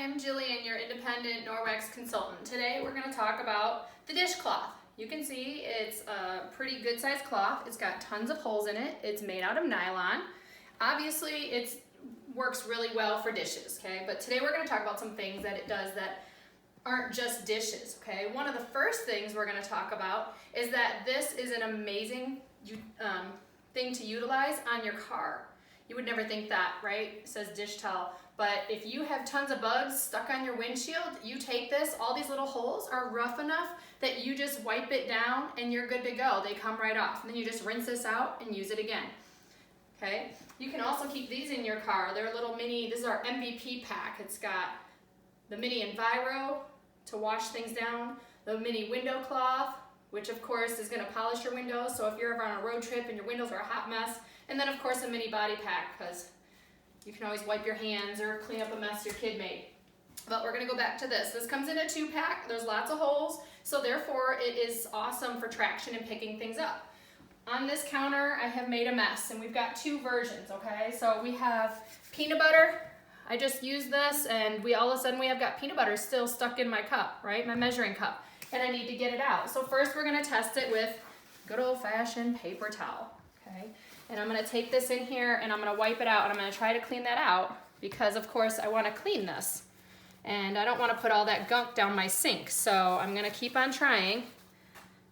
I'm Jillian, your independent NORWEX consultant. Today we're going to talk about the dishcloth. You can see it's a pretty good sized cloth. It's got tons of holes in it. It's made out of nylon. Obviously it works really well for dishes, okay? But today we're going to talk about some things that it does that aren't just dishes, okay? One of the first things we're going to talk about is that this is an amazing thing to utilize on your car. You would never think that, right? It says dish towel. But if you have tons of bugs stuck on your windshield, you take this, all these little holes are rough enough that you just wipe it down and you're good to go. They come right off. And then you just rinse this out and use it again. Okay? You can also keep these in your car. They're little mini, this is our MVP pack. It's got the mini Enviro to wash things down, the mini window cloth, which of course is going to polish your windows. So if you're ever on a road trip and your windows are a hot mess, and then of course a mini body pack, because you can always wipe your hands or clean up a mess your kid made. But we're going to go back to this. This comes in a 2-pack. There's lots of holes, so therefore it is awesome for traction and picking things up. On this counter I have made a mess, and we've got 2 versions, okay? So we have peanut butter. I just used this and all of a sudden we have got peanut butter still stuck in my cup, right? My measuring cup. And I need to get it out. So first we're going to test it with good old-fashioned paper towel, okay? And I'm going to take this in here and I'm going to wipe it out, and I'm going to try to clean that out because of course I want to clean this. And I don't want to put all that gunk down my sink, so I'm going to keep on trying.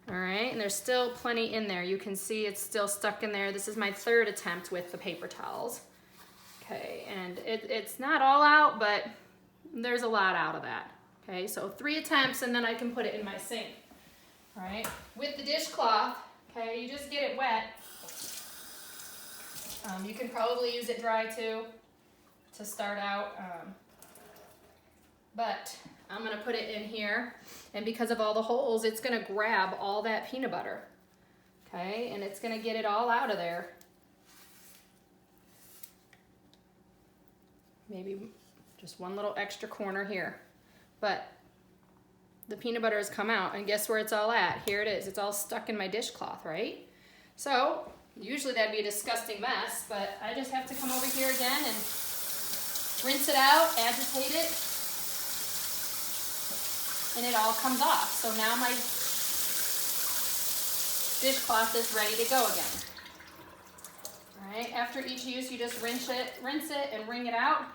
All right, and there's still plenty in there. You can see it's still stuck in there. This is my 3rd attempt with the paper towels. Okay, and it's not all out, but there's a lot out of that. Okay, so 3 attempts and then I can put it in my sink. All right, with the dishcloth, okay, you just get it wet. You can probably use it dry too to start out, but I'm gonna put it in here, and because of all the holes, it's gonna grab all that peanut butter, okay, and it's gonna get it all out of there. Maybe just one little extra corner here, but the peanut butter has come out, and guess where it's all at? Here it is. It's all stuck in my dishcloth, right? So usually that'd be a disgusting mess, but I just have to come over here again and rinse it out, agitate it, and it all comes off. So now my dishcloth is ready to go again. All right, after each use, you just rinse it and wring it out,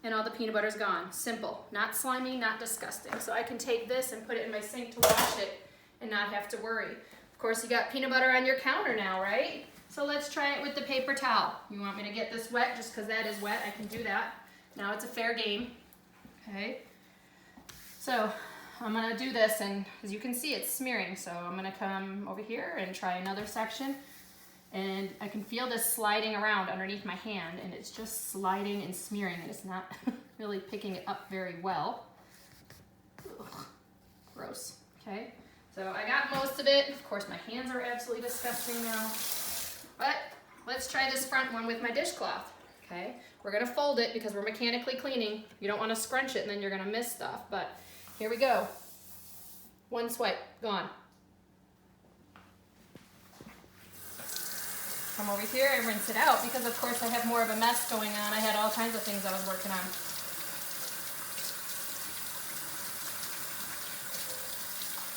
and all the peanut butter is gone. Simple, not slimy, not disgusting. So I can take this and put it in my sink to wash it and not have to worry. Of course, you got peanut butter on your counter now, right? So let's try it with the paper towel. You want me to get this wet just because that is wet? I can do that. Now it's a fair game, okay? So I'm gonna do this, and as you can see, it's smearing. So I'm gonna come over here and try another section, and I can feel this sliding around underneath my hand, and it's just sliding and smearing, and it's not really picking it up very well. Ugh, gross, okay? So I got most of it. Of course, my hands are absolutely disgusting now. But let's try this front one with my dishcloth, okay? We're gonna fold it because we're mechanically cleaning. You don't wanna scrunch it and then you're gonna miss stuff, but here we go. One swipe, gone. Come over here and rinse it out because of course I have more of a mess going on. I had all kinds of things I was working on.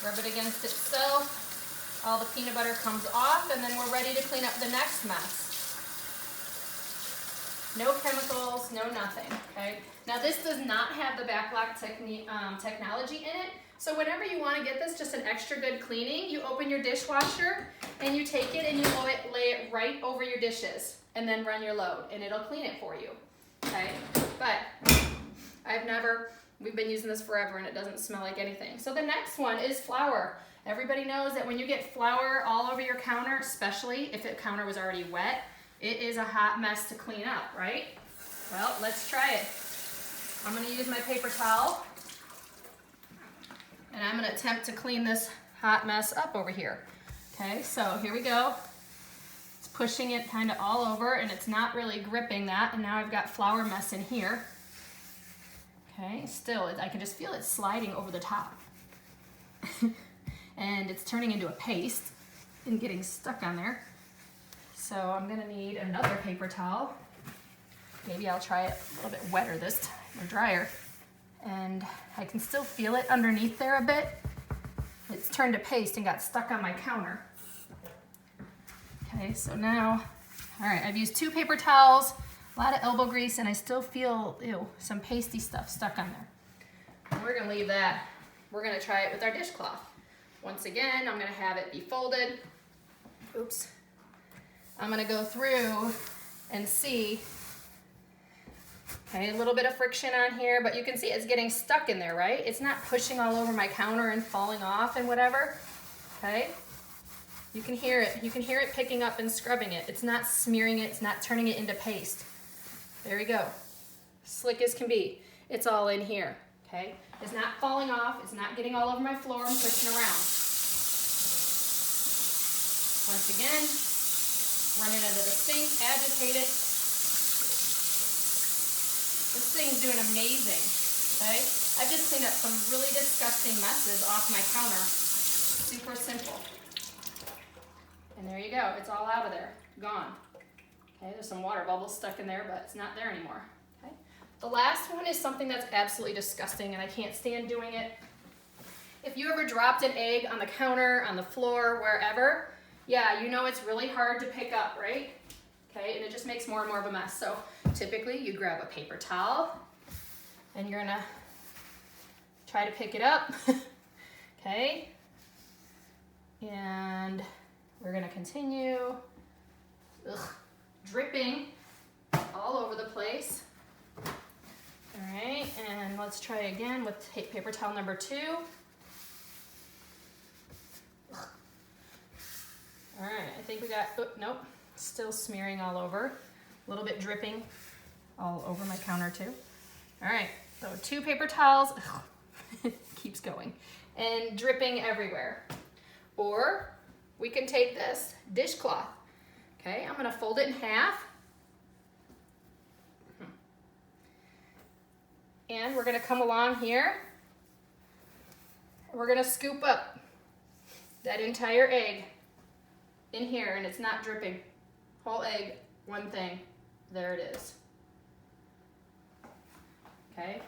Rub it against itself, all the peanut butter comes off, and then we're ready to clean up the next mess. No chemicals, no nothing, okay? Now this does not have the backlock technology in it, so whenever you want to get this just an extra good cleaning, you open your dishwasher and you take it and you lay it right over your dishes and then run your load, and it'll clean it for you, okay? But we've been using this forever and it doesn't smell like anything. So the next one is flour. Everybody knows that when you get flour all over your counter, especially if the counter was already wet, it is a hot mess to clean up, right? Well, let's try it. I'm gonna use my paper towel and I'm gonna attempt to clean this hot mess up over here. Okay, so here we go. It's pushing it kind of all over and it's not really gripping that, and now I've got flour mess in here. Okay, still, I can just feel it sliding over the top. And it's turning into a paste and getting stuck on there. So I'm gonna need another paper towel. Maybe I'll try it a little bit wetter this time, or drier. and I can still feel it underneath there a bit. It's turned to paste and got stuck on my counter. Okay, so now, all right, I've used 2 paper towels, a lot of elbow grease, and I still feel, some pasty stuff stuck on there. And we're gonna leave that. We're gonna try it with our dishcloth. Once again, I'm gonna have it be folded. Oops. I'm gonna go through and see, okay, a little bit of friction on here, but you can see it's getting stuck in there, right? It's not pushing all over my counter and falling off and whatever, okay? You can hear it. You can hear it picking up and scrubbing it. It's not smearing it. It's not turning it into paste. There we go. Slick as can be. It's all in here, okay? It's not falling off. It's not getting all over my floor and pushing around. Once again, run it under the sink, agitate it. This thing's doing amazing, okay? I've just cleaned up some really disgusting messes off my counter. Super simple. And there you go, it's all out of there, gone. Okay, there's some water bubbles stuck in there, but it's not there anymore, okay? The last one is something that's absolutely disgusting and I can't stand doing it. If you ever dropped an egg on the counter, on the floor, wherever, yeah, you know it's really hard to pick up, right? Okay, and it just makes more and more of a mess. So typically you grab a paper towel and you're gonna try to pick it up, okay? And we're gonna continue, dripping all over the place. All right, and let's try again with paper towel number 2. All right, I think we got, nope, still smearing all over. A little bit dripping all over my counter too. All right, so 2 paper towels, keeps going, and dripping everywhere. Or we can take this dishcloth, okay? I'm gonna fold it in half. And we're gonna come along here. We're gonna scoop up that entire egg in here, and it's not dripping. Whole egg, one thing, there it is. Okay?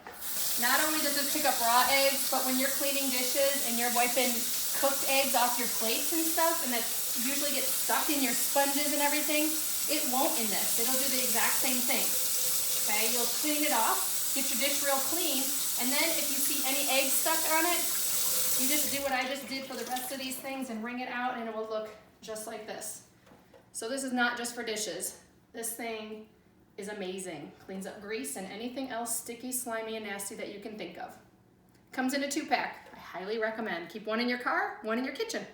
Not only does it pick up raw eggs, but when you're cleaning dishes and you're wiping cooked eggs off your plates and stuff, and that usually gets stuck in your sponges and everything, it won't in this. It'll do the exact same thing. Okay, you'll clean it off, get your dish real clean, and then if you see any eggs stuck on it, you just do what I just did for the rest of these things and wring it out, and it will look just like this. So this is not just for dishes. This thing is amazing. Cleans up grease and anything else sticky, slimy, and nasty that you can think of. Comes in a 2-pack. I highly recommend. Keep one in your car, one in your kitchen.